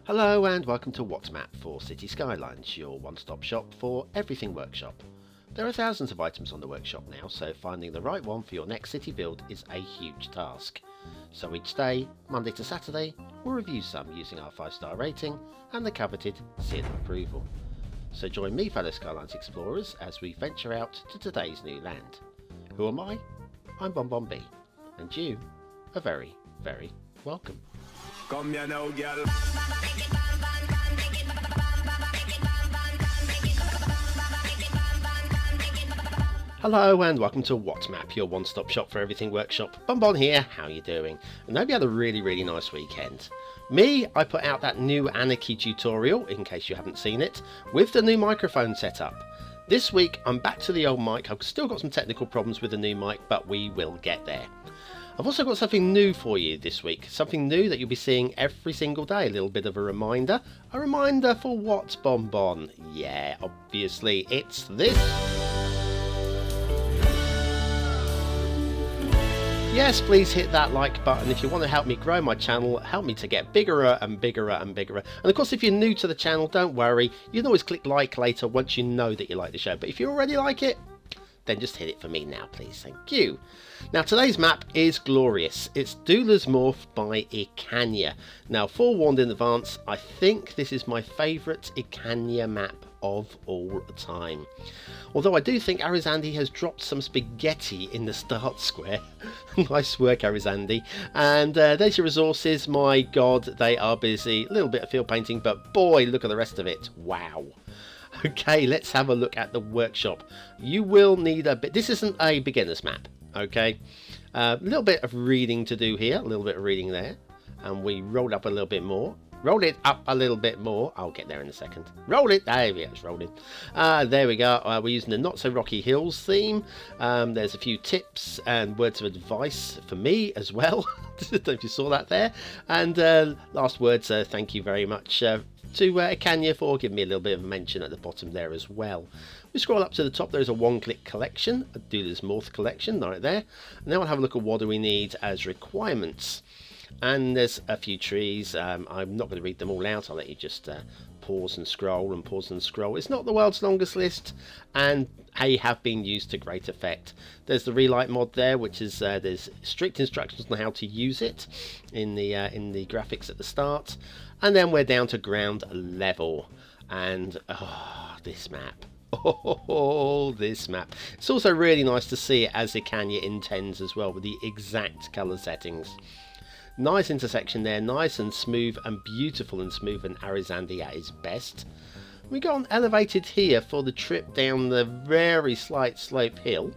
Hello and welcome to What's Map for Cities Skylines, your one-stop shop for everything workshop. There are thousands of items on the workshop now, so finding the right one for your next city build is a huge task. So each day, Monday to Saturday, we'll review some using our 5-star rating and the coveted seal of approval. So join me, fellow Skylines explorers, as we venture out to today's new land. Who am I? I'm BonBonB, and you are very, very welcome. Come here now, girl. Hello and welcome to What's Map, your one-stop shop for everything workshop. BonBon here, how are you doing? And hope you had a really nice weekend. Me, I put out that new Anarchy tutorial, in case you haven't seen it, with the new microphone setup. This week, I'm back to the old mic. I've still got some technical problems with the new mic, but we will get there. I've also got something new for you this week, something new that you'll be seeing every single day, a little bit of a reminder for what, BonBon? Yeah, obviously it's this. Yes, please hit that like button if you want to help me grow my channel, help me to get bigger and bigger and bigger. And of course, if you're new to the channel, don't worry, you can always click like later once you know that you like the show. But if you already like it, then just hit it for me now, please. Thank you. Now, today's map is glorious. It's Dulas Morph by Icania. Now, forewarned in advance, I think this is my favourite Icania map of all time. Although I do think Arizandi has dropped some spaghetti in the start square. Nice work, Arizandi. And there's your resources. My god, they are busy. A little bit of field painting, but boy, look at the rest of it. Wow. Okay, let's have a look at the workshop. You will need a bit. This isn't a beginner's map, okay? A little bit of reading to do here, a little bit of reading there. And we rolled up a little bit more. Roll it up a little bit more. I'll get there in a second. Roll it. There we go. It's rolling. There we go. We're using the Not So Rocky Hills theme. There's a few tips and words of advice for me as well. Don't know if you saw that there. And last words, thank you very much to Icania for giving me a little bit of a mention at the bottom there as well. We scroll up to the top, there's a one-click collection, a Dulas Morth collection right there. And then we'll have a look at what do we need as requirements. And there's a few trees. I'm not going to read them all out. I'll let you just pause and scroll and pause and scroll. It's not the world's longest list, and they have been used to great effect. There's the relight mod there, which is there's strict instructions on how to use it in the graphics at the start, and then we're down to ground level. And this map. Oh, this map. It's also really nice to see it as Icania intends as well, with the exact colour settings. Nice intersection there, nice and smooth and beautiful and smooth, and Arizandi at his best. We got on elevated here for the trip down the very slight slope hill.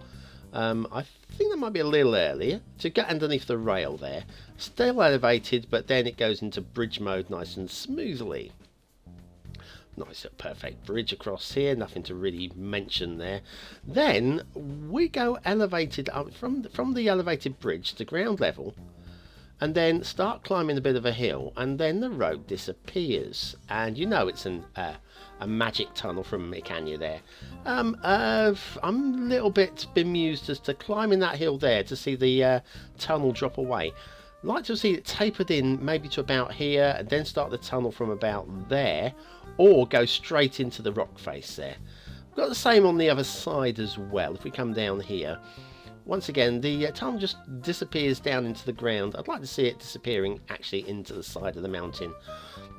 I think that might be a little earlier to get underneath the rail there. Still elevated, but then it goes into bridge mode nice and smoothly. Nice, perfect bridge across here, nothing to really mention there. Then we go elevated up from the elevated bridge to ground level, and then start climbing a bit of a hill, and then the road disappears, and you know it's a magic tunnel from Icania there. I'm a little bit bemused as to climbing that hill there to see the tunnel drop away. I'd like to see it tapered in maybe to about here, and then start the tunnel from about there, or go straight into the rock face there. We've got the same on the other side as well. If we come down here, once again, the tunnel just disappears down into the ground. I'd like to see it disappearing actually into the side of the mountain.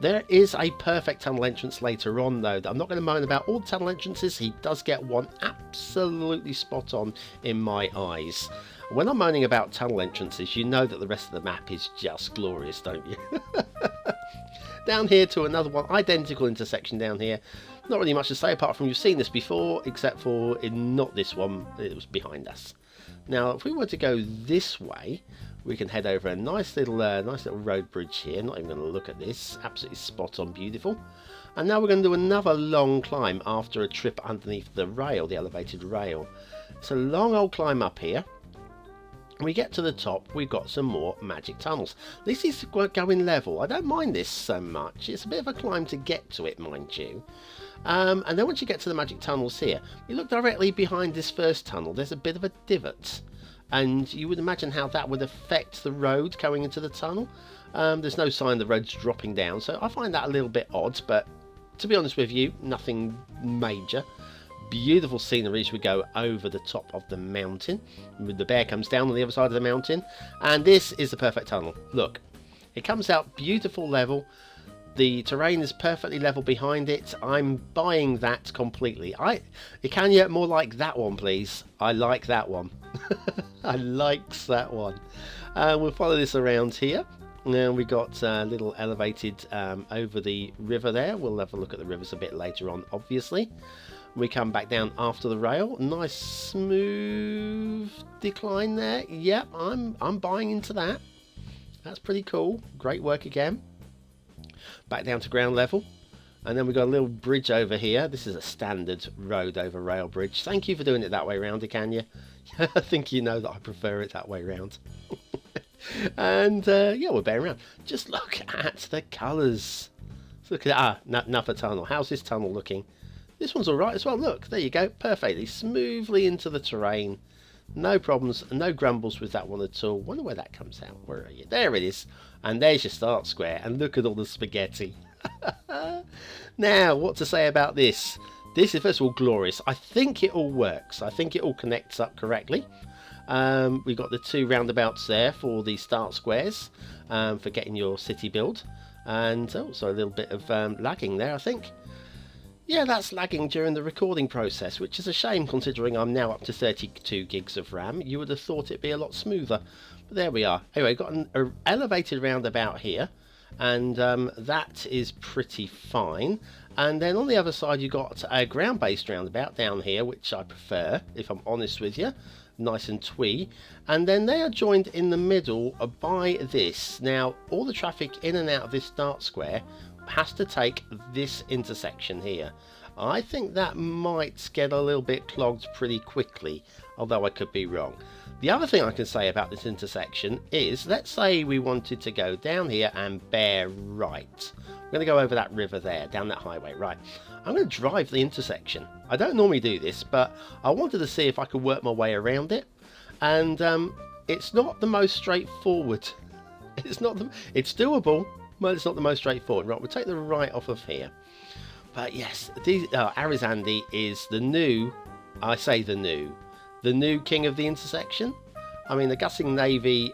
There is a perfect tunnel entrance later on, though. I'm not going to moan about all the tunnel entrances. He does get one absolutely spot on in my eyes. When I'm moaning about tunnel entrances, you know that the rest of the map is just glorious, don't you? Down here to another one, identical intersection down here. Not really much to say apart from you've seen this before, except for in not this one, it was behind us. Now, if we were to go this way, we can head over a nice little road bridge here. Not even going to look at this. Absolutely spot on, beautiful. And now we're going to do another long climb after a trip underneath the rail, the elevated rail. It's a long old climb up here. When we get to the top, we've got some more magic tunnels. This is going level. I don't mind this so much. It's a bit of a climb to get to it, mind you. And then once you get to the magic tunnels here, you look directly behind this first tunnel. There's a bit of a divot. and you would imagine how that would affect the road going into the tunnel. There's no sign the road's dropping down, so I find that a little bit odd, but to be honest with you, nothing major. Beautiful scenery as we go over the top of the mountain. The bear comes down on the other side of the mountain, and this is the perfect tunnel. Look, it comes out beautiful level. The terrain is perfectly level behind it. I'm buying that completely. Can you more like that one, please? I like that one. I likes that one. We'll follow this around here. Now we got a little elevated over the river there. We'll have a look at the rivers a bit later on, obviously. We come back down after the rail. Nice smooth decline there. Yep, I'm buying into that. That's pretty cool. Great work again. Back down to ground level, and then we've got a little bridge over here. This is a standard road over rail bridge. Thank you for doing it that way round, can you? I think you know that I prefer it that way round. And yeah, we're bearing around. Just look at the colours. Look at another tunnel. How's this tunnel looking? This one's all right as well. Look, there you go, perfectly smoothly into the terrain. No problems, no grumbles with that one at all. Wonder where that comes out. Where are you? There it is. And there's your start square. And look at all the spaghetti. Now, what to say about this? This is, first of all, glorious. I think it all works. I think it all connects up correctly. We've got the two roundabouts there for the start squares, for getting your city build. And also a little bit of lagging there, I think. Yeah, that's lagging during the recording process, which is a shame considering I'm now up to 32 gigs of RAM. You would have thought it'd be a lot smoother. But there we are. Anyway, got an elevated roundabout here, and that is pretty fine. And then on the other side you've got a ground-based roundabout down here, which I prefer, if I'm honest with you. Nice and twee. And then they are joined in the middle by this. Now, all the traffic in and out of this start square has to take this intersection here. I think that might get a little bit clogged pretty quickly, although I could be wrong. The other thing I can say about this intersection is, let's say we wanted to go down here and bear right. I'm going to go over that river there, down that highway, right. I'm going to drive the intersection. I don't normally do this, but I wanted to see if I could work my way around it. And it's not the most straightforward. It's doable, but it's not the most straightforward. Right, we'll take the right off of here. But yes, Arizandi is the new, I say the new king of the intersection. I mean, the Gussing Navy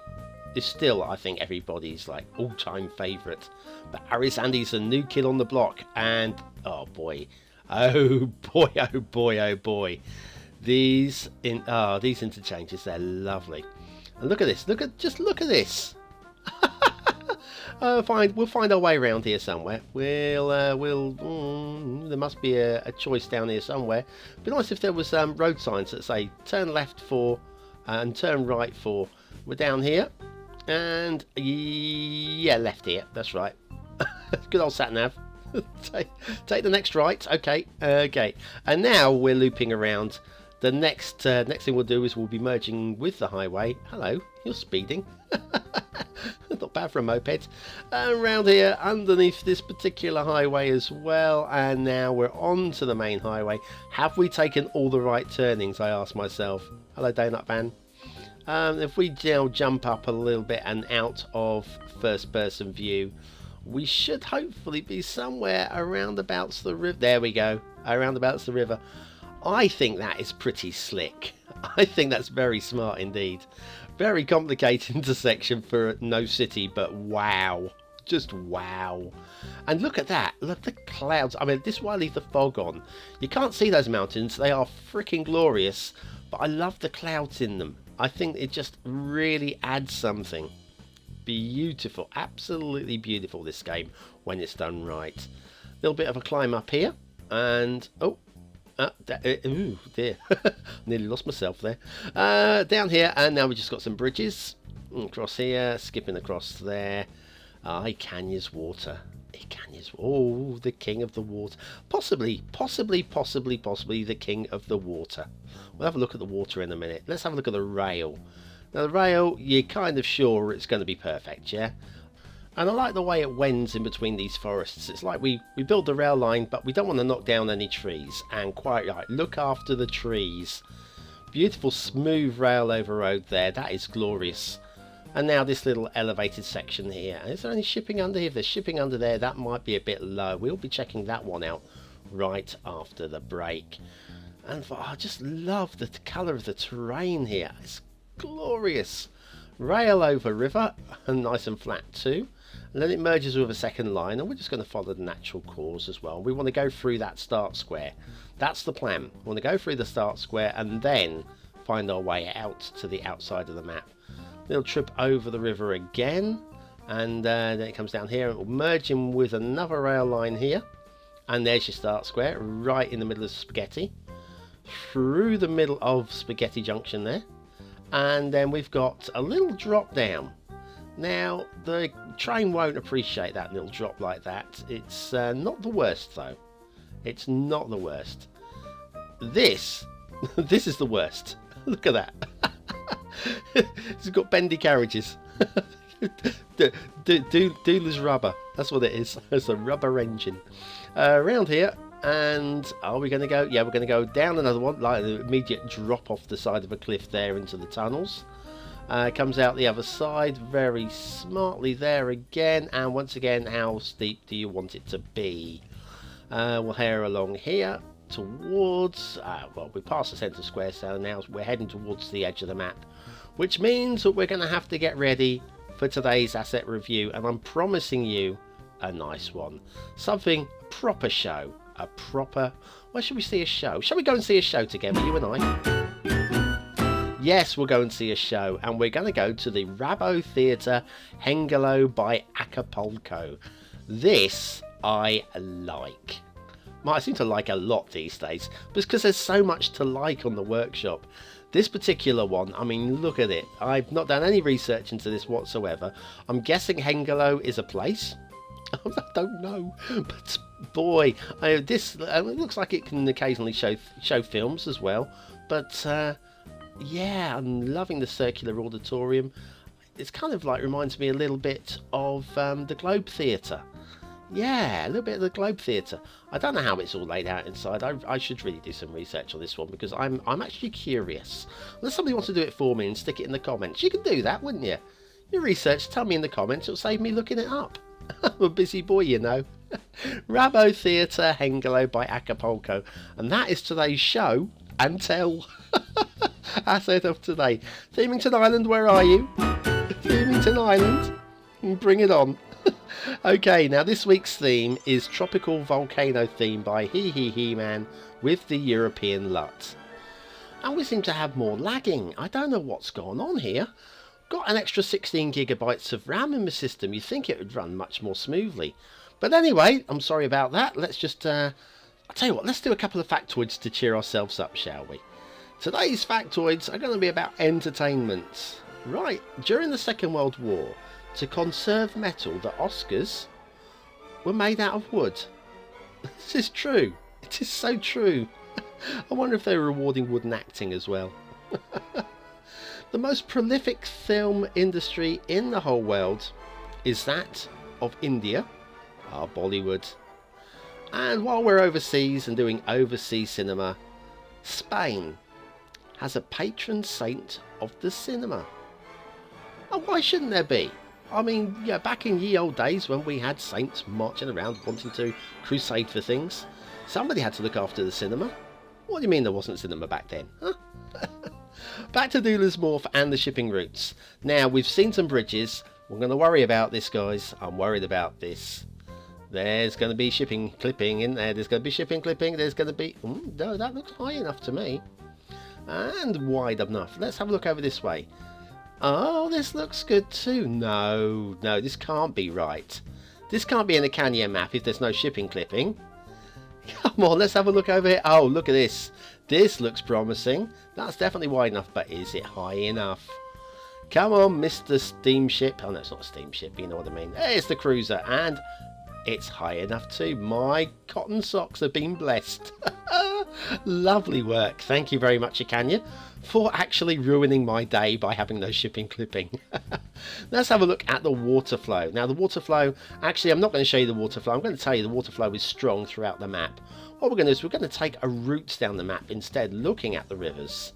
is still, I think, everybody's like all-time favourite. But Arizandi's a new kid on the block, and oh boy, oh boy, oh boy, oh boy, these interchanges, they're lovely. And look at this, look at this. We'll find our way around here somewhere. There must be a choice down here somewhere. It'd be nice if there was road signs that say turn left for and turn right for. We're down here, and yeah, left here. That's right. Good old sat nav. take the next right. Okay. And now we're looping around. The next thing we'll do is we'll be merging with the highway. Hello, you're speeding. Not bad for a moped. And around here underneath this particular highway as well. And now we're on to the main highway. Have we taken all the right turnings, I ask myself. Hello, Donut Van. If we now jump up a little bit and out of first person view, we should hopefully be somewhere around about the river. There we go, around about the river. I think that is pretty slick. I think that's very smart indeed. Very complicated intersection for no city, but wow. Just wow. And look at that. Look at the clouds. I mean, this is why I leave the fog on. You can't see those mountains. They are freaking glorious. But I love the clouds in them. I think it just really adds something. Beautiful. Absolutely beautiful, this game, when it's done right. A little bit of a climb up here. And, oh. Ooh, dear. Nearly lost myself there. Down here, and now we just got some bridges. Across here, skipping across there. Icanya's water. Icanya's, oh, the king of the water. Possibly the king of the water. We'll have a look at the water in a minute. Let's have a look at the rail. Now the rail, you're kind of sure it's going to be perfect, yeah? And I like the way it wends in between these forests. It's like we build the rail line, but we don't want to knock down any trees. And quite right, look after the trees. Beautiful smooth rail over road there. That is glorious. And now this little elevated section here. Is there any shipping under here? If there's shipping under there, that might be a bit low. We'll be checking that one out right after the break. And I just love the colour of the terrain here. It's glorious. Rail over river, and nice and flat too. And then it merges with a second line, and we're just going to follow the natural course as well. We want to go through that start square. That's the plan. We want to go through the start square and then find our way out to the outside of the map. Little trip over the river again, and then it comes down here. It will merge in with another rail line here, and there's your start square right in the middle of Spaghetti, through the middle of Spaghetti Junction there, and then we've got a little drop down. Now the train won't appreciate that little drop like that. It's not the worst though. It's not the worst. This is the worst. Look at that. It's got bendy carriages. Dulas rubber. That's what it is. It's a rubber engine. Around here, and are we going to go? Yeah, we're going to go down another one, like an immediate drop off the side of a cliff there into the tunnels. Comes out the other side very smartly there again, and once again, how steep do you want it to be? We'll head along here towards, well, we passed the centre square, so now we're heading towards the edge of the map, which means that we're going to have to get ready for today's asset review, and I'm promising you a nice one. Something proper show. A proper, where should we see a show? Shall we go and see a show together, you and I? Yes, we'll go and see a show, and we're going to go to the Rabo Theatre Hengelo by Acapulco. This I like. I seem to like a lot these days, but it's because there's so much to like on the workshop. This particular one, I mean, look at it. I've not done any research into this whatsoever. I'm guessing Hengelo is a place. I don't know, but boy, this it looks like it can occasionally show films as well. But yeah, I'm loving the circular auditorium. It's kind of like reminds me a little bit of the Globe Theatre. Yeah, a little bit of the Globe Theatre. I don't know how it's all laid out inside. I should really do some research on this one because I'm actually curious. Unless somebody wants to do it for me and stick it in the comments, you can do that, wouldn't you? Your research, tell me in the comments. It'll save me looking it up. I'm a busy boy, you know. Rabo Theatre Hengelo by Acapulco, and that is today's show and tell. Asset of today. Themington Island, where are you? Themington Island, bring it on. Okay, now this week's theme is Tropical Volcano Theme by He Man with the European LUT. And we seem to have more lagging. I don't know what's going on here. Got an extra 16 gigabytes of RAM in my system. You'd think it would run much more smoothly. But anyway, I'm sorry about that. Let's just, I'll tell you what, let's do a couple of factoids to cheer ourselves up, shall we? Today's factoids are going to be about entertainment. Right, during the Second World War, to conserve metal, the Oscars were made out of wood. This is true. It is so true. I wonder if they were rewarding wooden acting as well. The most prolific film industry in the whole world is that of India, our Bollywood. And while we're overseas and doing overseas cinema, Spain has a patron saint of the cinema. And why shouldn't there be? I mean, yeah, back in ye old days when we had saints marching around wanting to crusade for things, somebody had to look after the cinema. What do you mean there wasn't cinema back then? Huh? Back to Dulas Morph and the shipping routes. Now, we've seen some bridges. We're going to worry about this, guys. I'm worried about this. There's going to be shipping clipping in there. There's going to be shipping clipping. There's going to be... no, that looks high enough to me. And wide enough. Let's have a look over this way. Oh, this looks good too. No, this can't be right. This can't be in a Canyon map if there's no shipping clipping. Come on, let's have a look over here. Oh, look at this. This looks promising. That's definitely wide enough, but is it high enough? Come on, Mr. Steamship. Oh, no, it's not a steamship, but you know what I mean. Hey, it's the cruiser, and it's high enough too. My cotton socks have been blessed. Lovely work. Thank you very much, Ikanya, for actually ruining my day by having no shipping clipping. Let's have a look at the water flow. Now, the water flow, actually, I'm not going to show you the water flow. I'm going to tell you the water flow is strong throughout the map. What we're going to do is we're going to take a route down the map instead, looking at the rivers.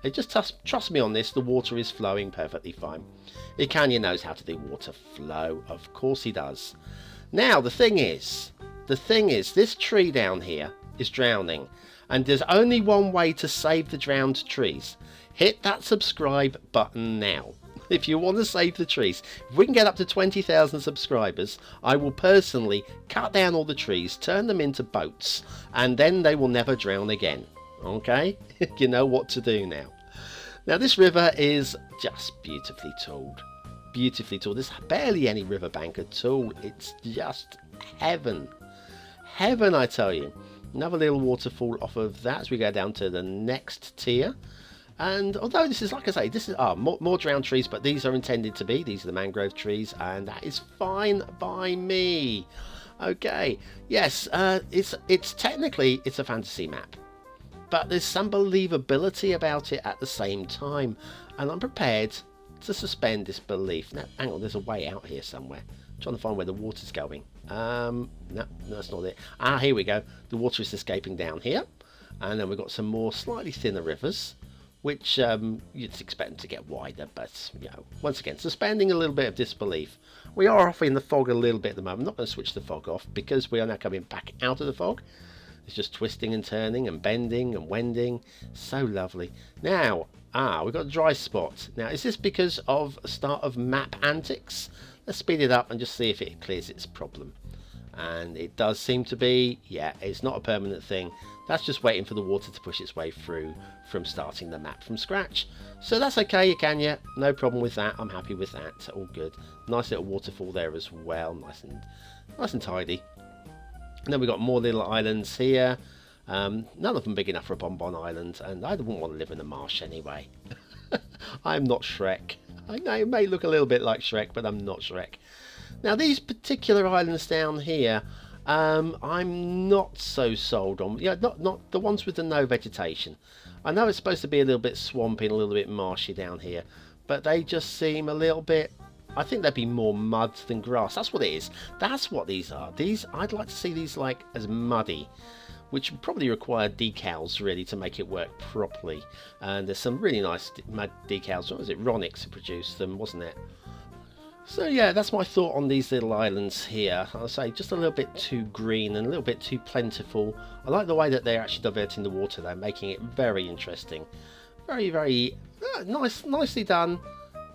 Just trust me on this, the water is flowing perfectly fine. Icania knows how to do water flow. Of course he does. Now, the thing is, this tree down here is drowning. And there's only one way to save the drowned trees. Hit that subscribe button now. If you want to save the trees. If we can get up to 20,000 subscribers, I will personally cut down all the trees, turn them into boats, and then they will never drown again. Okay? You know what to do now. Now, this river is just beautifully tooled. Beautifully tooled. There's barely any riverbank at all. It's just heaven. Heaven, I tell you. Another little waterfall off of that as we go down to the next tier. And although this is, like I say, this is more drowned trees, but these are intended to be. These are the mangrove trees, and that is fine by me. Okay, yes, it's technically it's a fantasy map, but there's some believability about it at the same time, and I'm prepared to suspend disbelief. Now, hang on, there's a way out here somewhere. I'm trying to find where the water's going. No, that's not it. Here we go. The water is escaping down here, and then we've got some more slightly thinner rivers, which you'd expect them to get wider, but you know, once again, suspending a little bit of disbelief. We are off in the fog a little bit at the moment. I'm not going to switch the fog off because we are now coming back out of the fog. It's just twisting and turning and bending and wending. So lovely. Now, we've got a dry spot. Now, is this because of start of map antics? Let's speed it up and just see if it clears its problem. And it does seem to be, yeah, it's not a permanent thing. That's just waiting for the water to push its way through from starting the map from scratch. So that's okay, Icania. No problem with that. I'm happy with that. All good. Nice little waterfall there as well. Nice and tidy. And then we've got more little islands here. None of them big enough for a BonBon island. And I wouldn't want to live in a marsh anyway. I'm not Shrek. I know it may look a little bit like Shrek, but I'm not Shrek. Now, these particular islands down here, I'm not so sold on. Yeah, not the ones with the no vegetation. I know it's supposed to be a little bit swampy and a little bit marshy down here, but they just seem a little bit. I think they'd be more mud than grass. That's what it is. That's what these are. I'd like to see these like as muddy, which would probably require decals really to make it work properly. And there's some really nice mud decals. What was it? Ronix who produced them, wasn't it? So yeah, that's my thought on these little islands here. I'll say just a little bit too green and a little bit too plentiful. I like the way that they're actually diverting the water though, making it very interesting. Very, very nicely done.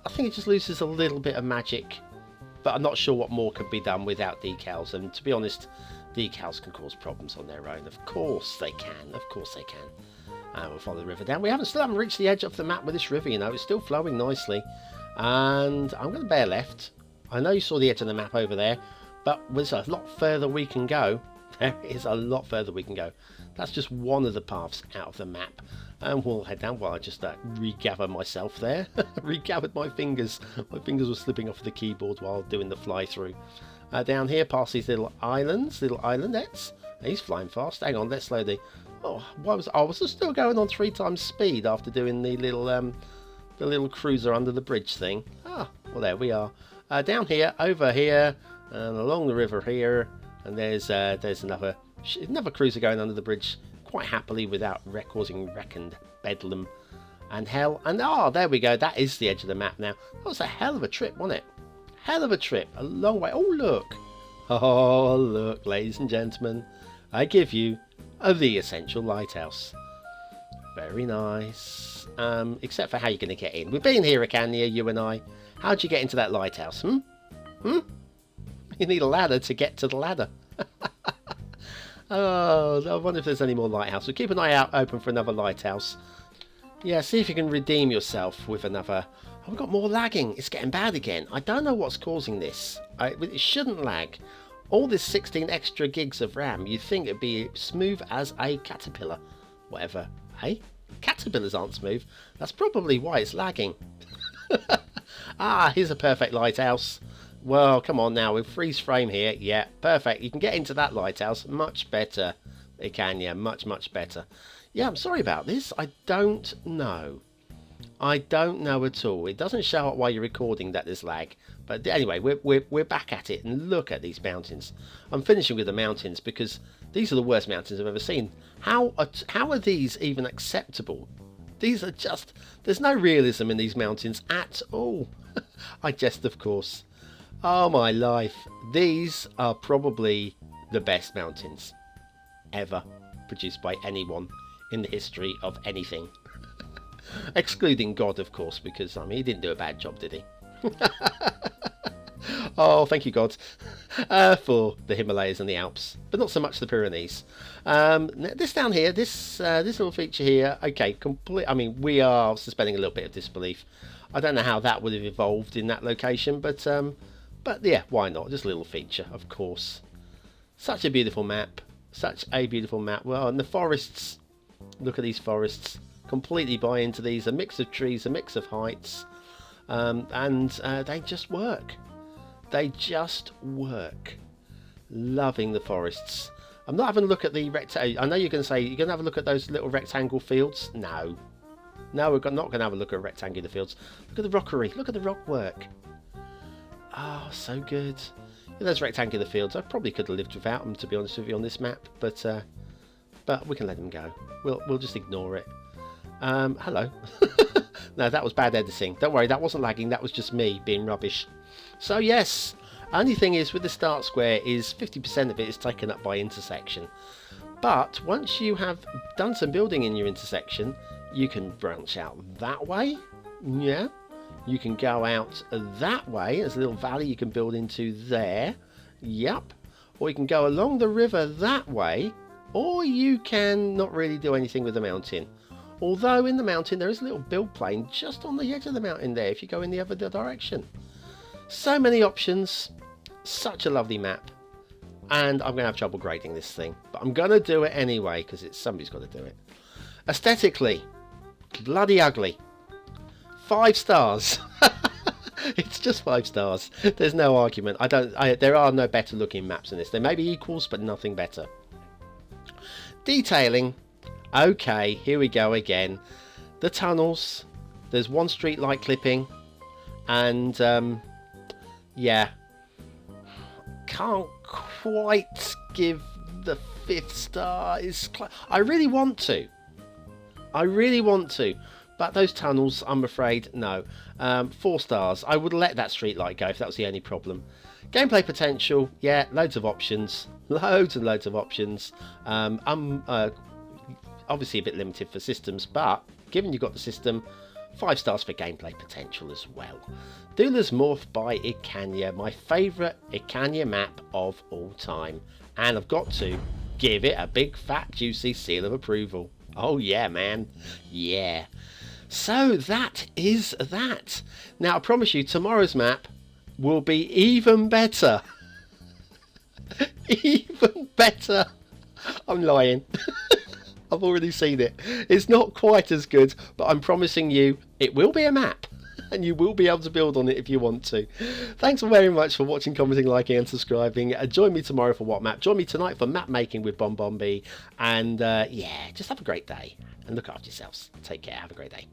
I think it just loses a little bit of magic, but I'm not sure what more could be done without decals. And to be honest, decals can cause problems on their own. Of course they can. Of course they can. We'll follow the river down. We still haven't reached the edge of the map with this river, you know. It's still flowing nicely. And I'm going to bear left. I know you saw the edge of the map over there, but there's a lot further we can go. There is a lot further we can go. That's just one of the paths out of the map. And we'll head down while I just regather myself there. Regathered my fingers. My fingers were slipping off the keyboard while doing the fly through. Down here past these little islands, little islandettes. He's flying fast. Hang on, let's slowly. Oh, I was still going on 3 times speed after doing the little cruiser under the bridge thing. Well, there we are. Down here, over here, and along the river here, and there's another cruiser going under the bridge quite happily without causing wreck and bedlam and hell. And there we go. That is the edge of the map now. That was a hell of a trip, wasn't it? Hell of a trip. A long way. Oh, look, ladies and gentlemen. I give you the Essential Lighthouse. Very nice. Except for how you're going to get in. We've been here, Icania, you and I. How'd you get into that lighthouse? You need a ladder to get to the ladder. Oh, I wonder if there's any more lighthouse. We'll keep an eye out open for another lighthouse. Yeah, see if you can redeem yourself with another. Oh, we've got more lagging. It's getting bad again. I don't know what's causing this. It shouldn't lag. All this 16 extra gigs of RAM, you'd think it'd be smooth as a caterpillar. Whatever. Hey? Caterpillars aren't smooth. That's probably why it's lagging. Here's a perfect lighthouse. Well, come on now, with freeze frame here. Yeah, perfect. You can get into that lighthouse much better. Icania, much better. Yeah, I'm sorry about this. I don't know. I don't know at all. It doesn't show up while you're recording that there's lag. But anyway, we're back at it, and look at these mountains. I'm finishing with the mountains because these are the worst mountains I've ever seen. How are these even acceptable? These are just... There's no realism in these mountains at all. I jest, of course. Oh my life. These are probably the best mountains ever produced by anyone in the history of anything. Excluding God, of course, because I mean, he didn't do a bad job, did he? Oh, thank you, God, for the Himalayas and the Alps, but not so much the Pyrenees. This down here, this little feature here, okay, complete. I mean, we are suspending a little bit of disbelief. I don't know how that would have evolved in that location, but yeah, why not? Just a little feature, of course. Such a beautiful map. Such a beautiful map. Well, and the forests. Look at these forests. Completely buy into these. A mix of trees, a mix of heights, and they just work. They just work. Loving the forests. I'm not having a look at the rectangle. I know you're going to say you're going to have a look at those little rectangle fields. No, we're not going to have a look at rectangular fields. Look at the rockery. Look at the rock work. Oh, so good. Yeah, those rectangular fields, I probably could have lived without them, to be honest with you, on this map, but we can let them go. We'll just ignore it. Hello. No, that was bad editing. Don't worry, that wasn't lagging. That was just me being rubbish. So yes, only thing is with the start square is 50% of it is taken up by intersection. But once you have done some building in your intersection, you can branch out that way. Yeah. You can go out that way. There's a little valley you can build into there. Yep. Or you can go along the river that way. Or you can not really do anything with the mountain. Although in the mountain there is a little build plane just on the edge of the mountain there if you go in the other direction. So many options. Such a lovely map. And I'm going to have trouble grading this thing. But I'm going to do it anyway because somebody's got to do it. Aesthetically, bloody ugly. 5 stars. It's just 5 stars. There's no argument. There are no better looking maps than this. There may be equals, but nothing better. Detailing. Okay, here we go again. The tunnels. There's one street light clipping. And, yeah. Can't quite give the 5th star. I really want to. But those tunnels, I'm afraid, no. 4 stars. I would let that street light go if that was the only problem. Gameplay potential, yeah, loads of options. Loads and loads of options. I'm obviously a bit limited for systems, but given you've got the system, 5 stars for gameplay potential as well. Dulas Morth by Icania, my favourite Icania map of all time. And I've got to give it a big fat juicy seal of approval. Oh yeah, man. Yeah. So that is that. Now I promise you tomorrow's map will be even better. Even better. I'm lying. I've already seen it. It's not quite as good, but I'm promising you it will be a map. And you will be able to build on it if you want to. Thanks very much for watching, commenting, liking and subscribing. Join me tomorrow for What Map. Join me tonight for map making with BonBonB. And yeah, just have a great day. And look after yourselves. Take care. Have a great day.